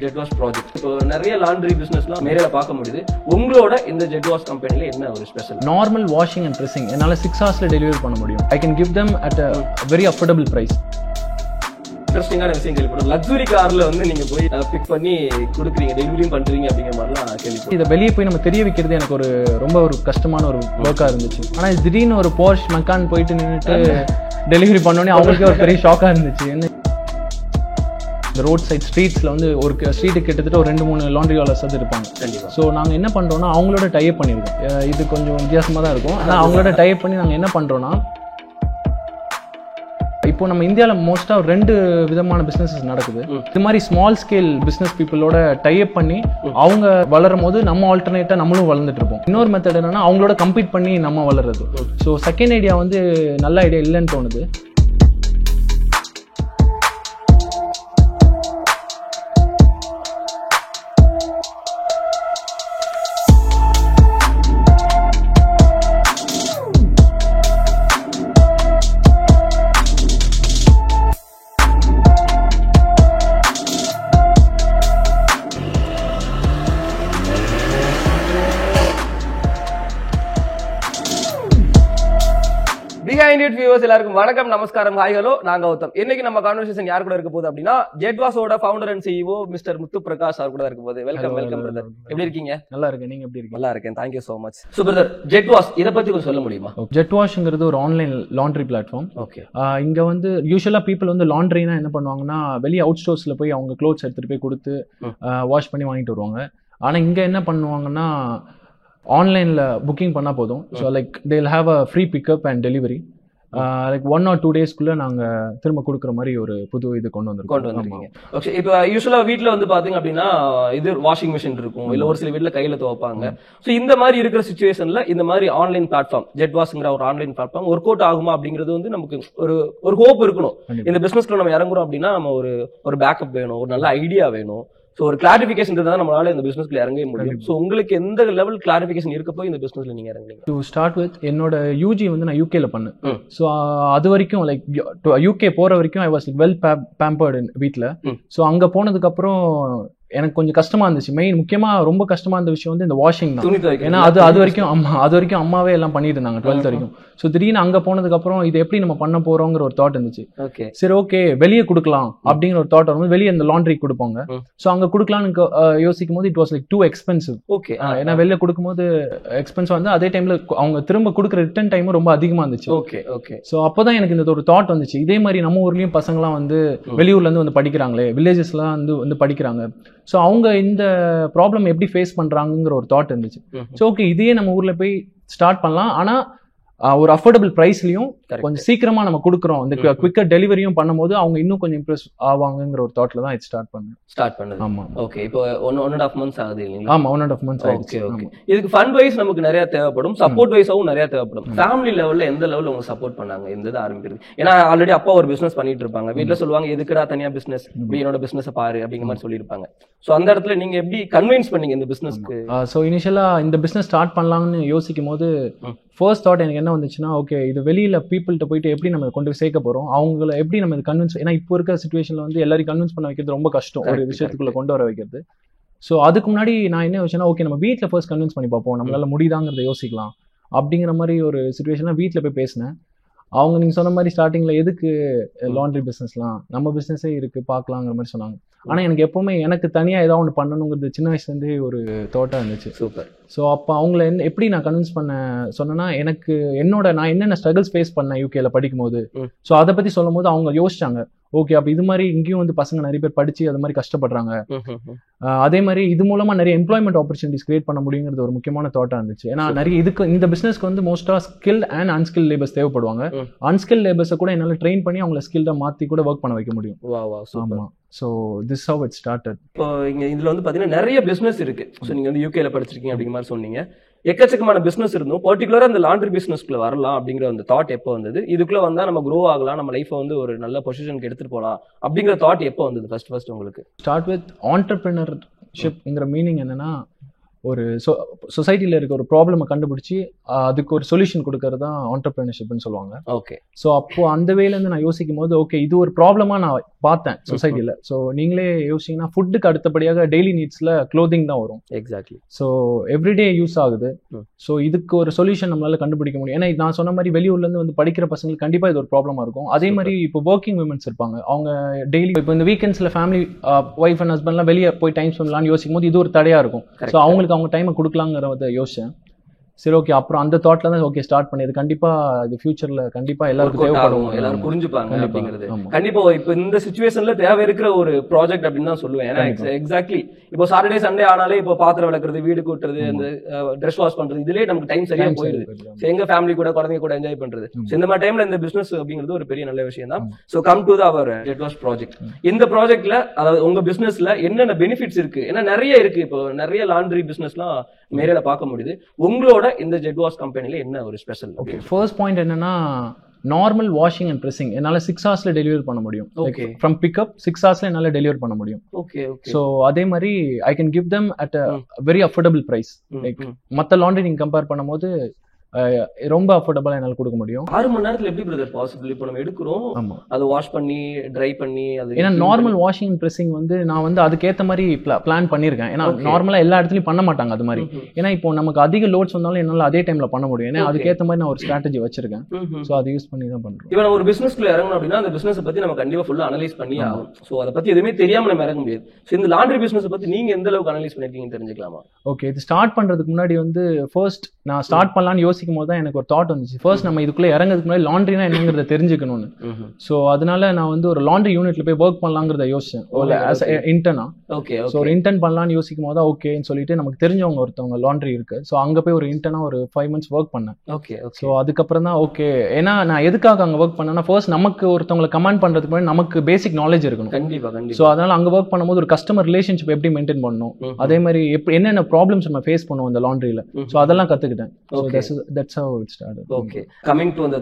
Jet wash project இப்போ நிறைய laundry பிசினஸ்லாம் நேரில் பார்க்க முடியுது. உங்களோட இந்த ஜெட் வாஷ் கம்பெனில என்ன ஒரு special? Normal washing and dressing என்னால் 6 ஹவர்ஸில் டெலிவரி பண்ண முடியும். I can give them at a very affordable price. இன்ட்ரெஸ்டிங்கான விஷயம் கேள்விப்படும். லக்ஸுரி கார்ல வந்து நீங்க போய் பிக் பண்ணி கொடுக்குறீங்க, டெலிவரியும் பண்றீங்க அப்படிங்கிற மாதிரிலாம் கேள்விப்படும். இதை வெளியே போய் நம்ம தெரிய வைக்கிறது எனக்கு ரொம்ப கஷ்டமான ஒரு ஒர்க்காக இருந்துச்சு. ஆனால் திடீர்னு ஒரு போர்ஷ் மக்கான் போயிட்டு நின்றுட்டு டெலிவரி பண்ணோன்னே அவங்களுக்கே ஒரு பெரிய ஷாக்காக இருந்துச்சு. என்ன இந்த ரோட் சைட் ஸ்ட்ரீட்ஸில் வந்து ஒரு ஸ்ட்ரீட்டுக்கு கிட்டத்தட்ட ஒரு 2-3 லாண்ட்ரி வாலர்ஸ் வந்து இருப்பாங்க. கண்டிப்பாக. ஸோ நாங்கள் என்ன பண்ணுறோன்னா அவங்களோட டைப் பண்ணியிருக்கோம். இது கொஞ்சம் வித்தியாசமாக தான் இருக்கும். ஆனால் அவங்களோட டைப் பண்ணி நாங்கள் என்ன பண்ணுறோன்னா, இப்போ நம்ம இந்தியாவில் மோஸ்ட்டாக 2 விதமான பிஸ்னஸஸ் நடக்குது. இது மாதிரி ஸ்மால் ஸ்கேல் பிஸ்னஸ் பீப்புளோட டைப் பண்ணி அவங்க வளரும் போது நம்ம ஆல்டர்னேட்டாக நம்மளும் வளர்ந்துட்டு இருப்போம். இன்னொரு மெத்தட் என்னன்னா அவங்களோட கம்பீட் பண்ணி நம்ம வளர்றது. ஸோ செகண்ட் ஐடியா வந்து நல்ல ஐடியா இல்லைன்னு தோணுது. பிஹைண்ட் இட் வியூவர்ஸ் எல்லாருக்கும் வணக்கம், நமஸ்காரம், ஹாய் ஹலோ. நான் கௌதம். இன்னைக்கு நம்ம கான்வர்சேஷன் யார் கூட இருக்க போகுது அப்படின்னா, ஜெட் வாஷோட founder and CEO mister Muthu Prakash sir கூட இருக்க போகுது. Welcome brother. எப்படி இருக்கீங்க? நல்லா இருக்கேன். நீங்க எப்படி இருக்கீங்க? நல்லா இருக்கேன், thank you so much. So brother, jet wash இதை பத்தி கொஞ்சம் சொல்ல முடியுமா? ஜெட் வாஷ்ங்கிறது ஒரு ஆன்லைன் லாண்ட்ரி பிளாட்ஃபார்ம். ஓகே. இங்க வந்து யூஸ்வலா பீப்புள் வந்து லாண்ட்ரினா என்ன பண்ணுவாங்கன்னா, வெளியே அவுட் ஸ்டோர்ஸ்ல போய் அவங்க க்ளோத்ஸ் எடுத்துட்டு போய் கொடுத்து வாஷ் பண்ணி வாங்கிட்டு வருவாங்க. ஆனா இங்க என்ன பண்ணுவாங்கன்னா, ஆன்லைன்ல புக்கிங் பண்ணா போதும். So like they will have a free pickup and delivery. Like 1 or 2 டேஸ்க்குள்ள நாங்க திரும்ப கொடுக்குற மாதிரி ஒரு புது இது கொண்டு வந்திருக்கீங்க. ஓகே. இப்போ யூஸ்வலா வீட்ல வந்து பாத்தீங்க அப்படின்னா இது வாஷிங் மிஷின் இருக்கும், இல்ல ஒரு சில வீட்ல கையில துவைப்பாங்க. ஸோ இந்த மாதிரி இருக்கிற சிச்சுவேஷன்ல இந்த மாதிரி ஆன்லைன் பிளாட்ஃபார்ம் ஜெட் வாஷ்ங்கிற ஒரு ஆன்லைன் பிளாட்ஃபார்ம் ஒர்க் அவுட் ஆகுமா அப்படிங்கிறது வந்து நமக்கு ஒரு ஹோப் இருக்கணும். இந்த பிசினஸ்ல நம்ம இறங்குறோம் அப்படின்னா நம்ம ஒரு பேக்கப் வேணும், ஒரு நல்ல ஐடியா வேணும். ஸோ ஒரு கிளாரிஃபிகேஷன் இருந்தால் நம்மளால இந்த பிசினஸ்ல இறங்கவே முடியும். ஸோ உங்களுக்கு எந்த லெவல் கிளாரிஃபிகேஷன் இருக்கப்போ இந்த பிசினஸ்ல நீங்க இறங்குறீங்க? டு ஸ்டார்ட் வித் என்னோட யூஜி வந்து நான் யூகேல பண்ணேன். ஸோ அது வரைக்கும் லைக் யூகே போற வரைக்கும் ஐ வாஸ் வெல் பேம்பர்டு வீட்டில். ஸோ அங்கே போனதுக்கு அப்புறம் எனக்கு கொஞ்சம் கஷ்டமா இருந்துச்சு. முக்கியமா ரொம்ப கஷ்டமா இருந்த விஷயம் வந்து இந்த வாஷிங் தான். ஏன்னா அது வரைக்கும் அம்மாவே எல்லாம் பண்ணிட்டு இருந்தாங்க 12th வரைக்கும். ஸோ திடீர்னு அங்க போனதுக்கு அப்புறம் இது எப்படி நம்ம பண்ண போறோங்கிற ஒரு தாட் இருந்துச்சு. சரி, ஓகே, வெளியே கொடுக்கலாம் அப்படிங்கிற ஒரு தாட் வரும்போது வெளியே இந்த லாண்ட்ரி கொடுப்பாங்க. ஸோ அங்க கொடுக்கலாம்னு யோசிக்கும் போது it was like two expensive. Okay. ஏன்னா வெளியே கொடுக்கும்போது எக்ஸ்பென்சிவ் வந்து அதே டைம்ல அவங்க திரும்ப கொடுக்குற ரிட்டர்ன் டைமும் ரொம்ப அதிகமா இருந்துச்சு. Okay okay. ஸோ அப்போதான் எனக்கு இந்த ஒரு தாட் வந்துச்சு, இதே மாதிரி நம்ம ஊர்லயும் பசங்களாம் வந்து வெளியூர்ல இருந்து வந்து படிக்கிறாங்களே, வில்லேஜஸ்லாம் வந்து படிக்கிறாங்க. ஸோ அவங்க இந்த ப்ராப்ளம் எப்படி ஃபேஸ் பண்றாங்கிற ஒரு தாட் இருந்துச்சு. ஸோ ஓகே, இதையே நம்ம ஊர்ல போய் ஸ்டார்ட் பண்ணலாம். ஆனா ஒரு அஃபோர்டபுள் ப்ரைஸ்லயும் கொஞ்சம் சீக்கிரமா நம்ம கொடுக்குறோம், இந்த குவிக்கர் டெலிவரியும் பண்ணும்போது அவங்க இன்னும் கொஞ்சம் இம்ப்ரெஸ் ஆவாங்கிற ஒரு தாட்ல தான் இது ஸ்டார்ட் பண்ணது. ஆமா. ஓகே. இப்போ 1.5 months ஆகுது இல்லைங்களா? ஆமா, 1.5 months ஆயிடுச்சு. ஓகே. இதுக்கு ஃபண்ட் வைஸ் நமக்கு நிறைய தேவைப்படும், சப்போர்ட் வைஸாவும் நிறைய தேவைப்படும். ஃபேமிலி லெவல்ல எந்த லெவல்ல உங்களுக்கு சப்போர்ட் பண்ணாங்க இந்த இது ஆரம்பிக்கிறது? ஏன்னா ஆல்ரெடி அப்பா ஒரு பிசினஸ் பண்ணிட்டு இருப்பாங்க, வீட்டுல சொல்லுவாங்க எதுக்குடா தனியா பிசினஸ், என்னோட பிசினஸ் பாரு அப்படிங்கிற மாதிரி சொல்லியிருப்பாங்க. ஸோ அந்த இடத்துல நீங்க எப்படி கன்வின்ஸ் பண்ணீங்க இந்த பிசினஸ்க்கு? ஸோ இனிஷியலா இந்த பிசினஸ் ஸ்டார்ட் பண்ணலாம்னு யோசிக்கும் போது ஃபர்ஸ்ட் தாட் எனக்கு என்ன வந்துச்சுன்னா, ஓகே, இது வெளியில பீப்புள்கிட்ட போயிட்டு எப்படி நம்ம கொண்டு போய் சேர்க்க போறோம், அவங்கள எப்படி நம்ம இது கன்வின்ஸ், ஏன்னா இப்போ இருக்க சிச்சுவேஷன்ல வந்து எல்லாரையும் கன்வின்ஸ் பண்ண வைக்கிறது ரொம்ப கஷ்டம், ஒரு விஷயத்துக்குள்ள கொண்டு வர வைக்கிறது. ஸோ அதுக்கு முன்னாடி நான் என்ன யோசிச்சேன்னா, ஓகே, நம்ம வீட்டில் ஃபர்ஸ்ட் கன்வின்ஸ் பண்ணி பார்ப்போம், நம்மளால முடியுதாங்கிறத யோசிக்கலாம் அப்படிங்கிற மாதிரி ஒரு சுச்சுவேஷன்ல வீட்டில் போய் பேசினேன். அவங்க நீங்க சொன்ன மாதிரி ஸ்டார்டிங்ல எதுக்கு லாண்ட்ரி பிசினஸ்லாம், நம்ம பிசினஸே இருக்கு பார்க்கலாங்கிற மாதிரி சொன்னாங்க. ஆனா எனக்கு எப்பவுமே எனக்கு தனியா ஏதாவது ஒன்று பண்ணணுங்கிறது சின்ன வயசுலேருந்தே ஒரு தோட்டா இருந்துச்சு. சூப்பர். ஸோ அப்போ அவங்கள எப்படி நான் கன்வின்ஸ் பண்ண சொன்னேன்னா, எனக்கு நான் என்னென்ன ஸ்ட்ரகிள்ஸ் ஃபேஸ் பண்ணேன் யூகேல படிக்கும் போது, ஸோ அதை பத்தி சொல்லும் போது அவங்க யோசிச்சாங்க, ஓகே, அப்போ இது மாதிரி இங்கேயும் வந்து பசங்க நிறைய பேர் படிச்சு அது மாதிரி கஷ்டப்படுறாங்க, அதே மாதிரி இது மூலமா நிறைய எம்ப்ளாய்மெண்ட் ஆப்பர்ச்சுனிட்டிஸ் கிரியேட் பண்ண முடியுங்கிறது ஒரு முக்கியமான தாட்டா இருந்துச்சு. ஏன்னா நிறைய இந்த பிசினஸ்க்கு வந்து மோஸ்டா ஸ்கில்ட் அண்ட் அன்ஸ்கில் லேபர்ஸ் தேவைப்படுவாங்க. அன்ஸ்கில் லேபர்ஸை கூட என்னால் ட்ரெயின் பண்ணி அவங்கள ஸ்கில்டா மாத்தி கூட ஒர்க் பண்ண வைக்க முடியும். ஆமா. So this how it started. இப்போ இதுல வந்து பாத்தீங்கன்னா நிறைய பிசினஸ் இருக்கு. ஸோ நீங்க வந்து யூகேல படிச்சிருக்கீங்க அப்படிங்கிற மாதிரி சொன்னீங்க. எக்கச்சக்கமான பிசினஸ் இருந்தோம். பர்டிகுலரா அந்த லாண்ட்ரி பிசினஸ்க்குள்ள வரலாம் அப்படிங்கிற அந்த தாட் எப்போ வந்தது? இதுக்குள்ள வந்தா நம்ம க்ரோ ஆகலாம், நம்ம லைஃபை வந்து ஒரு நல்ல பொசிஷனுக்கு எடுத்துட்டு போகலாம் அப்படிங்கிற தாட் எப்போ வந்தது ஃபர்ஸ்ட் உங்களுக்கு? ஸ்டார்ட் வித் ஆண்டர்பிரினர்ஷிப்ங்கிற மீனிங் என்னன்னா, ஒரு சொசைட்டில இருக்க ஒரு ப்ராப்ளமை கண்டுபிடிச்சி அதுக்கு ஒரு சொல்யூஷன் கொடுக்கறது தான் ஆண்டர்பிரினர்ஷிப்னு சொல்லுவாங்க. ஓகே. ஸோ அப்போ அந்த வேலேருந்து நான் யோசிக்கும் போது ஓகே இது ஒரு ப்ராப்ளமா நான் பார்த்தேன் சொசைட்டில. ஸோ நீங்களே யோசிச்சீங்கன்னா ஃபுட்டுக்கு அடுத்தபடியாக டெய்லி நீட்ஸ்ல க்ளோதிங் தான் வரும். எக்ஸாக்ட்லி. ஸோ எவ்ரிடே யூஸ் ஆகுது. ஸோ இதுக்கு ஒரு சொல்யூஷன் நம்மளால கண்டுபிடிக்க முடியும். ஏன்னா நான் சொன்ன மாதிரி வெளியூர்ல இருந்து வந்து படிக்கிற பசங்களுக்கு கண்டிப்பா இது ஒரு ப்ராப்ளமா இருக்கும். அதே மாதிரி இப்போ ஒர்க்கிங் விமன்ஸ் இருப்பாங்க, அவங்க டெய்லி இப்போ இந்த வீக்கெண்ட்ஸ்ல ஃபேமிலி ஒய்ஃப் அண்ட் ஹஸ்பண்ட்லாம் வெளியே போய் டைம் ஸ்பெண்ட்லாம்னு யோசிக்கும் போது இது ஒரு தடையா இருக்கும். ஸோ அவங்களுக்கு அவங்க டைமை கொடுக்கலாங்கிறத யோசிச்சேன். சரி ஓகே, அப்புறம் அந்த தாட்ல தான் ஓகே ஸ்டார்ட் பண்ணி இது கண்டிப்பா இது ஃபியூச்சர்ல கண்டிப்பா எல்லாருக்கும் தேவைப்படும், எல்லாரும் புரிஞ்சுப்பாங்க அப்படிங்கிறது. கண்டிப்பா இப்போ இந்த சிச்சுவேஷன்ல தேவை இருக்கிற ஒரு ப்ராஜெக்ட் அப்படின்னு தான் சொல்லுவேன். ஏன்னா எக்ஸாக்ட்லி இப்போ சாட்டர்டே சண்டே ஆனாலே இப்போ பாத்திரம் விளக்குறது, வீடு கூட்டுறது, இந்த ட்ரெஸ் வாஷ் பண்றது, இதுலயே நமக்கு டைம் சரியா போயிடுது. எங்க ஃபேமிலி கூட குழந்தைங்க கூட என்ஜாய் பண்றது. இந்த மாதிரி டைம்ல இந்த பிசினஸ் அப்படிங்கிறது ஒரு பெரிய நல்ல விஷயம் தான். So come to our jet wash project. இந்த ப்ராஜெக்ட்ல அதாவது உங்க பிசினஸ்ல என்னென்ன பெனிஃபிட்ஸ் இருக்கு? ஏன்னா நிறைய இருக்கு, இப்போ நிறைய லாண்ட்ரி பிசினஸ்லாம் மேல பார்க்க முடியுது. உங்களோட இந்த ஜெட் வாஷ் கம்பெனில என்ன ஒரு ஸ்பெஷல்? ஓகே, ஃபர்ஸ்ட் பாயிண்ட் என்னன்னா நார்மல் வாஷிங் அண்ட் ப்ரெஸிங் என்னால 6 ஹவர்ஸ்ல டெலிவரி பண்ண முடியும். ஓகே, ஃப்ரம் பிக்கப் 6 ஹவர்ஸ்ல என்னால டெலிவரி பண்ண முடியும். Okay okay. சோ அதே மாதிரி ஐ can give them at a very affordable price. Like மத்த லாண்ட்ரி நீங்க கம்பேர் பண்ணும்போது ரொம்ப அஃபோர்டபுளா என்னால கொடுக்க முடியும். 6 மணி நேரத்துல எப்படி பிரதர் பாசிபிள்? இப்போ நம்ம எடுக்கிறோம், அது வாஷ் பண்ணி ட்ரை பண்ணி அது ஏன்னா நார்மல் வாஷிங் அண்ட் ப்ரெஸிங் வந்து நான் வந்து அதுக்கேற்ற மாதிரி பிளான் பண்ணியிருக்கேன். ஏன்னா நார்மலா எல்லா இடத்துலயும் பண்ண மாட்டாங்க அது மாதிரி. ஏன்னா இப்போ நமக்கு அதிக லோட்ஸ் வந்தாலும் என்னால அதே டைம்ல பண்ண முடியும். ஏன்னா அதுக்கேற்ற மாதிரி நான் ஒரு ஸ்ட்ராட்டஜி வச்சிருக்கேன். ஸோ அதை யூஸ் பண்ணி தான் பண்றோம். இப்போ ஒரு பிசினஸ்க்குள்ள இறங்கணும் அப்படின்னா அந்த பிசினஸ் பத்தி நம்ம கண்டிப்பா ஃபுல்லா அனலைஸ் பண்ணி ஆகும். ஸோ அதை பத்தி எதுவுமே தெரியாம நம்ம இறங்க முடியாது. ஸோ இந்த லாண்ட்ரி பிசினஸ் பத்தி நீங்க எந்த அளவுக்கு அனலைஸ் பண்ணிருக்கீங்க தெரிஞ்சுக்கலாமா? ஓகே, இது ஸ்டார்ட் பண்றதுக்கு முன்னாடி வந்து ஃபர்ஸ்ட் நான் ஸ்டார்ட் பண்ணலாம்னு யோசிக்கும் போது தான் எனக்கு ஒரு தாட் வந்துச்சு. ஃபர்ஸ்ட் நம்ம இதுக்குள்ள இறங்கிறதுக்கு முன்னாடி லாண்ட்ரினா என்னங்கிறத தெரிஞ்சுக்கணும்னு. ஸோ அதனால நான் வந்து ஒரு லாண்ட்ரி யூனிட்ல போய் ஒர்க் பண்ணலாங்கிறத யோசிச்சேன் இன்டர்னா. ஓகே, ஸோ ஒரு இன்டர்ன் பண்ணலாம்னு யோசிக்கும் போது ஓகேன்னு சொல்லிட்டு நமக்கு தெரிஞ்சவங்க ஒருத்தவங்க லாண்ட்ரி இருக்கு. ஸோ அங்க போய் ஒரு இன்டர்னா ஒரு 5 months ஒர்க் பண்ணேன். ஓகே. ஸோ அதுக்கப்புறம் தான் ஓகே, ஏன்னா நான் எதுக்காக அங்க ஒர்க் பண்ணேன்னா ஃபர்ஸ்ட் நமக்கு ஒருத்தவங்களை கமாண்ட் பண்றதுக்கு முன்னாடி நமக்கு பேசிக் நாலேஜ் இருக்கணும். கண்டிப்பா கண்டிப்பா. ஸோ அதனால அங்க ஒர்க் பண்ணும்போது ஒரு கஸ்டமர் ரிலேஷன்ஷிப் எப்படி மெயின்டைன் பண்ணணும், அதே மாதிரி எப்படி என்னென்ன ப்ராப்ளம்ஸ் நம்ம ஃபேஸ் பண்ணுவோம் இந்த லாண்ட்ரியில. ஸோ அதெல்லாம் கத்துக்கிட்டேன். That's how it started. Okay, coming to the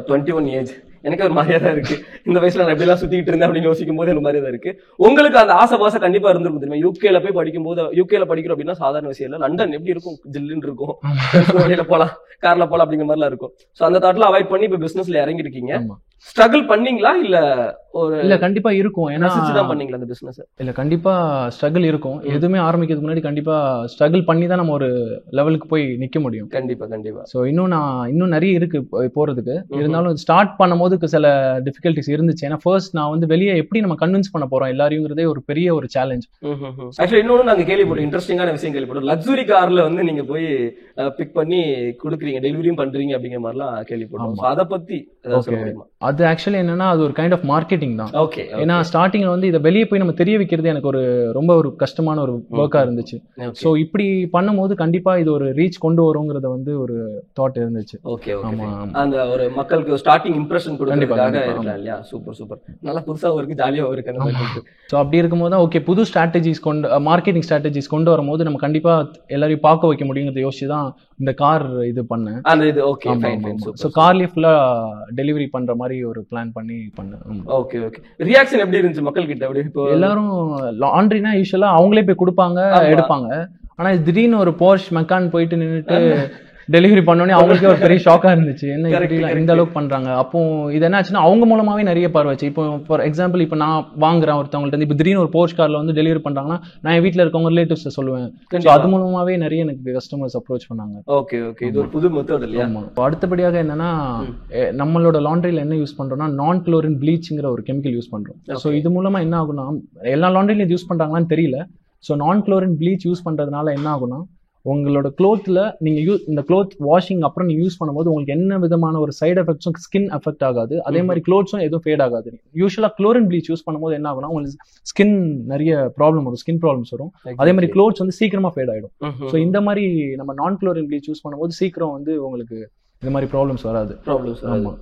21 age, எனக்கு ஒரு மாதிரியா தான் இருக்கு. இந்த வயசுல நான் எப்படிலாம் சுத்திட்டு இருந்தேன் அப்படின்னு யோசிக்கும் போது எனக்கு மாதிரியா தான் இருக்கு. உங்களுக்கு அந்த ஆசை பாசை கண்டிப்பா இருந்திருக்கும் தெரியுமா? யூகேல போய் படிக்கும் போது, யூகேல படிக்கிறோம் அப்படின்னா சாதாரண விஷயம் இல்ல. லண்டன் எப்படி இருக்கும், ஜில்லுன்னு இருக்கும், வழியில போலாம், கார்ல போலாம் அப்படிங்கிற மாதிரிலாம் இருக்கும். சோ அந்த தாட்ல அவாய்ட் பண்ணி இப்ப பிசினஸ்ல இறங்கி இருக்கீங்க. ஸ்ட்ரகிள் பண்ணீங்களா இல்ல ஒரு இல்ல கண்டிப்பா இருக்கும். ஏன்னா தான் பண்ணீங்களா அந்த பிசினஸ்? இல்ல கண்டிப்பா ஸ்ட்ரகிள் இருக்கும். எதுவுமே ஆரம்பிக்கிறதுக்கு முன்னாடி கண்டிப்பா ஸ்ட்ரகிள் பண்ணி தான் நம்ம ஒரு லெவலுக்கு போய் நிக்க முடியும். கண்டிப்பா கண்டிப்பா. சோ இன்னும் நிறைய இருக்கு போறதுக்கு. இருந்தாலும் ஸ்டார்ட் பண்ணும்போது சில டிஃபிகல்டிஸ் இருந்துச்சு. ஏன்னா ஃபர்ஸ்ட் நான் வந்து வெளியே எப்படி நம்ம கன்வின்ஸ் பண்ண போறோம் எல்லாரையும்ங்கிறதே ஒரு பெரிய ஒரு சேலஞ்ச். ஆக்சுவலி இன்னொன்னு நாங்க கேள்விப்பட்டோம், இன்ட்ரெஸ்டிங்கான விஷயம் கேள்விப்பட்டோம். லக்ஸுரி கார்ல வந்து நீங்க போய் பிக் பண்ணி கொடுக்குறீங்க, டெலிவரியும் பண்றீங்க அப்படிங்கிற மாதிரிலாம் கேள்விப்பட்டோம். அதை பத்தி அது ஆக்சுவலி என்னன்னா அது ஒரு கைண்ட் ஆஃப் மார்க்கெட்டிங் தான். ஓகே. ஏன்னா ஸ்டார்டிங்ல வந்து இதை வெளியே போய் நம்ம தெரிய வைக்கிறது எனக்கு ரொம்ப ஒரு கஷ்டமான ஒரு ஒர்க்கா இருந்துச்சு. சோ இப்படி பண்ணும்போது கண்டிப்பா இது ஒரு ரீச் கொண்டு வருங்கிறத வந்து ஒரு தாட் இருந்துச்சு. ஓகே. ஆமா, அந்த ஒரு மக்களுக்கு ஸ்டார்டிங் இம்ப்ரெஷன் கொடுக்கிறதுக்காக இருக்கலாம் இல்லையா? சூப்பர் சூப்பர், நல்லா புதுசாவும் இருக்கு, ஜாலியாவும் இருக்கு அந்த மாதிரி. சோ அப்படி இருக்கும்போது தான் ஓகே, புது ஸ்ட்ராட்டஜிஸ் மார்க்கெட்டிங் ஸ்ட்ராட்டஜிஸ் கொண்டு வரும்போது நம்ம கண்டிப்பா எல்லாரையும் பார்க்க வைக்க முடியுங்கிறத யோசிச்சு தான் இந்த கார் இது பண்ணேன். அந்த இது ஓகே ஃபைன் ஃபைன். சோ கார்லயே ஃபுல்லா டெலிவரி பண்ற மாதிரி ஒரு பிளான் பண்ணி பண்ணேன். Okay okay. ரியாக்ஷன் எப்படி இருந்துச்சு மக்கள் கிட்ட? அப்படி இப்போ எல்லாரும் லாண்ட்ரினா யூசுவலா அவங்களே போய் கொடுப்பாங்க, எடுப்பாங்க. ஆனா திடீர்னு ஒரு போர்ஷ் மெக்கான் போயிட்டு நின்னுட்டு டெலிவரி பண்ணோடனே அவங்களுக்கே ஒரு பெரிய ஷாக்கா இருந்துச்சு. என்ன இந்த அளவுக்கு பண்றாங்க. அப்போ இது என்ன ஆச்சுன்னா அவங்க மூலமாவே நிறைய பார்வைச்சு. இப்போ ஃபார் எக்ஸாம்பிள் இப்போ நான் வாங்குறேன் ஒருத்தவங்கள்ட்ட, இப்போ திடீர்னு ஒரு போர்ஷ் கார்ல வந்து டெலிவரி பண்றாங்கன்னா நான் என் வீட்டுல இருக்கவங்க ரிலேட்டிவ்ஸ் சொல்லுவேன். அது மூலமாவே நிறைய எனக்கு கஸ்டமர்ஸ் அப்ரோச் பண்ணாங்க. Okay okay. இது ஒரு புது மெத்தட் இல்லையா? அடுத்தபடியாக என்னன்னா நம்மளோட லாண்ட்ரியில என்ன யூஸ் பண்றோம்னா நான் குளோரின் ப்ளீச்ங்கிற ஒரு கெமிக்கல் யூஸ் பண்றோம். ஸோ இது மூலமா என்ன ஆகும்னா எல்லா லாண்ட்ரியிலும் யூஸ் பண்றாங்களான்னு தெரியல. ஸோ நான் குளோரின் ப்ளீச் யூஸ் பண்றதுனால என்ன ஆகும்னா உங்களோட க்ளோத்ல நீங்க இந்த க்ளோத் வாஷிங் அப்புறம் நீங்க யூஸ் பண்ணும்போது உங்களுக்கு என்ன விதமான ஒரு சைடு எஃபெக்ட்ஸும் ஸ்கின் எஃபெக்ட் ஆகாது. அதே மாதிரி க்ளோத்ஸும் எதுவும் ஃபேட் ஆகாது. யூஸ்வலா குளோரின் ப்ளீச் யூஸ் பண்ணும்போது என்ன ஆகும்னா உங்களுக்கு ஸ்கின் நிறைய ப்ராப்ளம் வரும், ஸ்கின் ப்ராப்ளம்ஸ் வரும். அதே மாதிரி க்ளோத்ஸ் வந்து சீக்கிரமா ஃபேட் ஆயிடும். ஸோ இந்த மாதிரி நம்ம நான் குளோரின் ப்ளீச் யூஸ் பண்ணும்போது சீக்கிரம் வந்து உங்களுக்கு இந்த மாதிரி ப்ராப்ளம்ஸ் வராது. ஆமா.